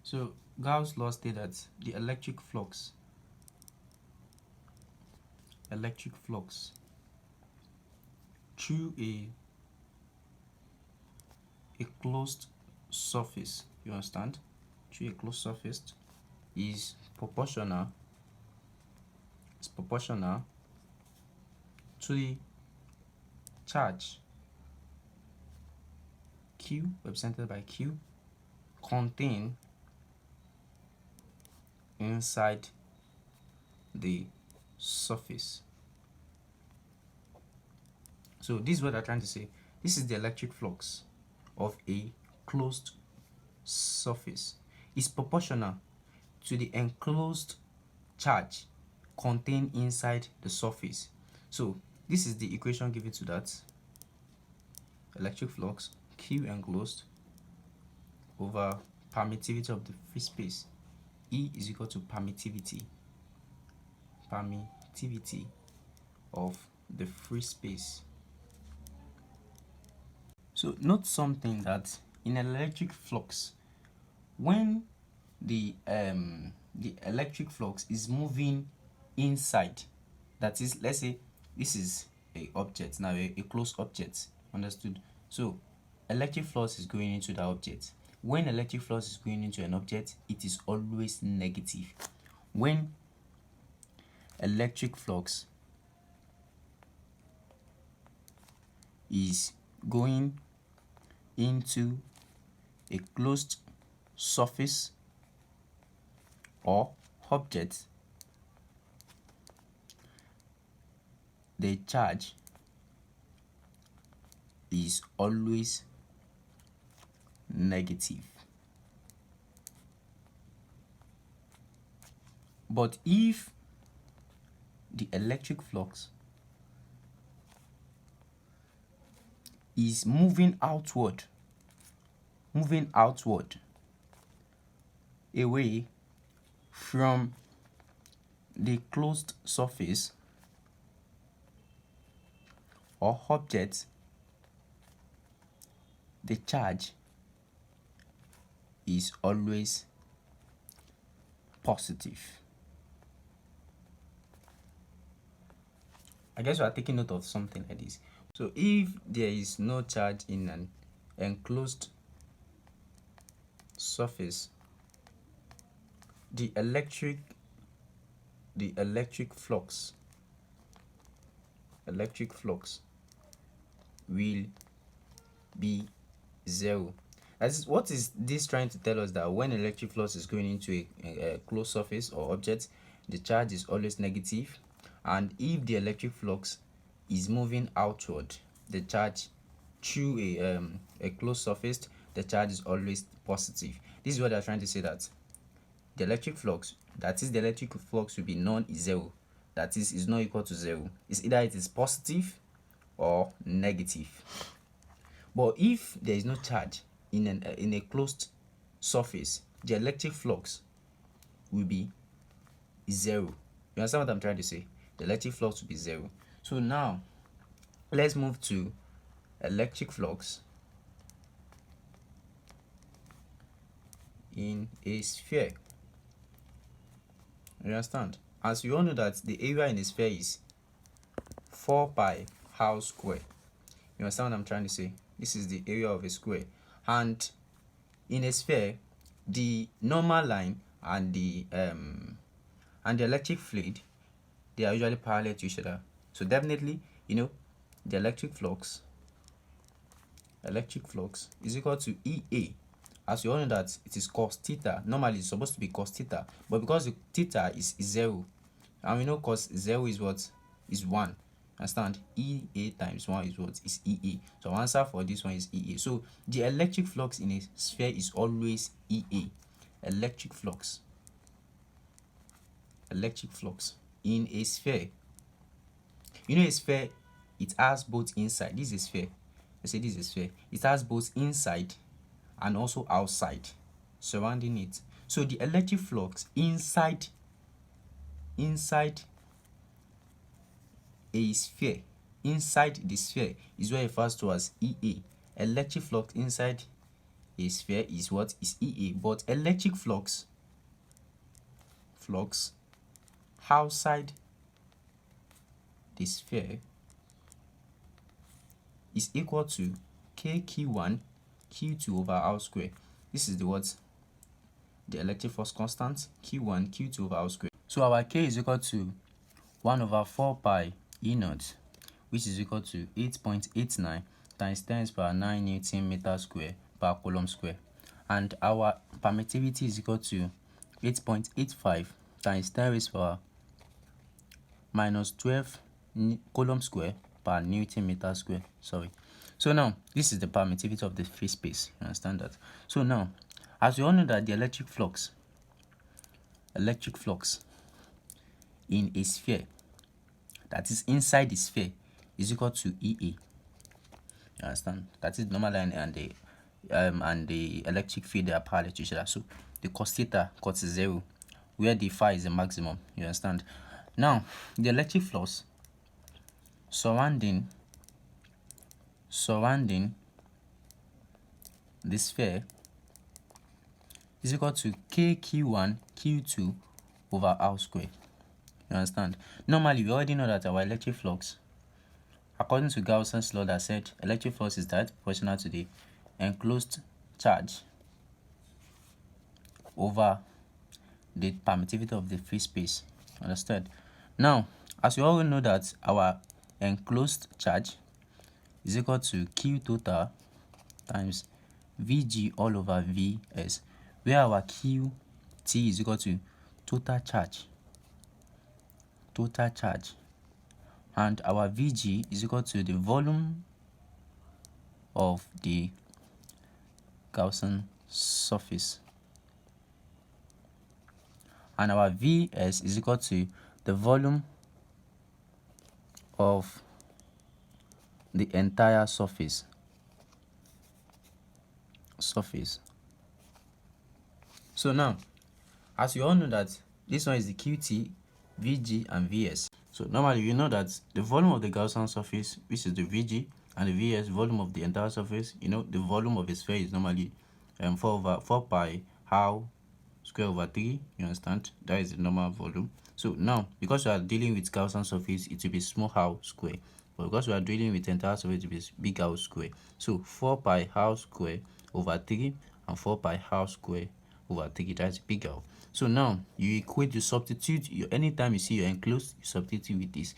So Gauss law states that the electric flux through a closed surface, you understand, through a closed surface is proportional to the charge Q, represented by Q, contained inside the surface. So this is what I'm trying to say. This is the electric flux of a closed surface. It's proportional to the enclosed charge contained inside the surface. So this is the equation given to that. Electric flux Q enclosed over permittivity of the free space. E is equal to permittivity of the free space. So note something, that in electric flux, when the electric flux is moving inside, that is, let's say this is a object now, a closed object, understood? So electric flux is going into the object. When electric flux is going into an object, it is always negative. When electric flux is going into a closed surface or object, the charge is always negative. But if the electric flux is moving outward away from the closed surface or object, the charge is always positive. I guess you are taking note of something like this. So if there is no charge in an enclosed surface, the electric flux will be zero. What is this trying to tell us? That when electric flux is going into a closed surface or object, the charge is always negative, and if the electric flux is moving outward, the charge through a closed surface, the charge is always positive. This is what they're trying to say, that the electric flux, will be non-zero. That is not equal to zero. It's either it is positive or negative. But if there is no charge in a closed surface, the electric flux will be zero. You understand what I'm trying to say? The electric flux will be zero. So now let's move to electric flux in a sphere. You understand? As you all know that the area in a sphere is 4 pi r square. You understand what I'm trying to say? This is the area of a square. And in a sphere, the normal line and the electric fluid, they are usually parallel to each other. So definitely, the electric flux is equal to EA. As you all know that it is cos theta. Normally it's supposed to be cos theta, but because the theta is zero, and we know cos zero is what? Is 1. Understand? EA times 1 is what? Is EA. So our answer for this one is EA. So the electric flux in a sphere is always EA. Electric flux in a sphere. A sphere, it has both inside. This is a sphere. Let's say this is a sphere. It has both inside and also outside surrounding it. So the electric flux inside a sphere, inside the sphere, is what refers to as EA. Electric flux inside a sphere is what is EA, but electric flux outside the sphere is equal to kq1 q2 over r square. This is the electric force constant, q1 q2 over r square. So our k is equal to 1 over 4 pi E naught, which is equal to 8.89 times 10 to the power 9 Newton meter square per coulomb square. And our permittivity is equal to 8.85 times 10 raised to the power minus 12 coulomb square per Newton meter square. So now this is the permittivity of the free space. You understand that? So now, as we all know that the electric flux in a sphere, that is inside the sphere, is equal to EA. You understand? That is the normal line and the electric field, they are parallel to each other. So the cos theta cuts to 0, where the phi is the maximum. You understand? Now the electric flux surrounding the sphere is equal to kq1 q2 over r square. You understand? Normally we already know that our electric flux, according to Gauss law, that said electric flux is directly proportional to the enclosed charge over the permittivity of the free space. Understood? Now, as we all know that our enclosed charge is equal to q total times Vg all over Vs, where our Qt is equal to total charge, and our Vg is equal to the volume of the Gaussian surface, and our Vs is equal to the volume of the entire surface. So now, as you all know that this one is the Qt, Vg, and Vs. So normally we know that the volume of the Gaussian surface, which is the Vg, and the Vs, volume of the entire surface, the volume of a sphere is normally 4 pi r square over 3. You understand? That is the normal volume. So now, because we are dealing with Gaussian surface, it will be small r square. But because we are dealing with entire surface, it will be big R square. So 4 pi r square over 3 and 4 pi r square over 3, that's big R. So now you equate, you substitute, anytime you see your enclosed, you substitute with this.